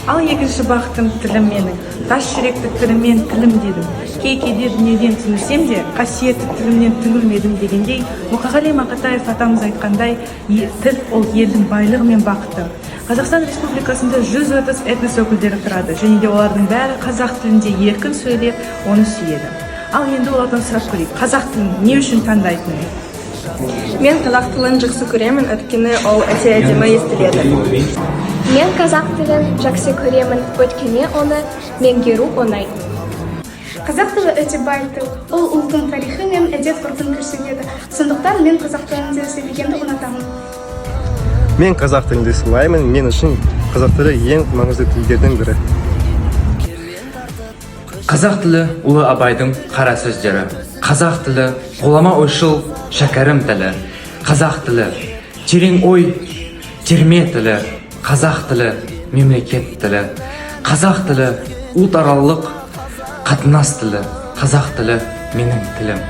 Ал екінші бақытым тілім менің. Тас жүректі тіліммен тілім дедім. Кей-кейде дүниеден түңілсем де, қасиетті тілімнен түңілмедім дегендей, Мұқағали Мақатаев атамыз айтқандай, тіл ол елдің байлығы мен бақыты. Қазақстан Республикасында 130 этнос өкілдері тұрады, және де олардың бәрі қазақ тілінде еркін сөйлеп, оны сүйеді. Ал енді олардан сұрап көрейік, қазақ тілін не үшін таңдайтынын? Мен қазақ тілін жақсы көремін, өйткені ол өте әдемі естіледі. Мен қазақ тілін жақсы көремін, өйткені оны меңгеру оңай. Қазақ тілі өте бай тіл. Ол ұлттың тарихы мен әдет-ғұрпын көрсетеді. Сондықтан мен қазақ тілінде сөйлегенді ұнатамын. Мен қазақ тілінде сөйлеймін, мен үшін қазақ тілі ең маңызды тілдердің бірі. Қазақ тілі ұлы Абайдың қара сөздері. Қазақ тілі ғұлама ойшыл шәкәрім тілі. Қазақ тілі терең ой терме тілі. Қазақ тілі мемлекет тілі. Қазақ тілі ұлтаралық қатынас тілі. Қазақ тілі менің тілім.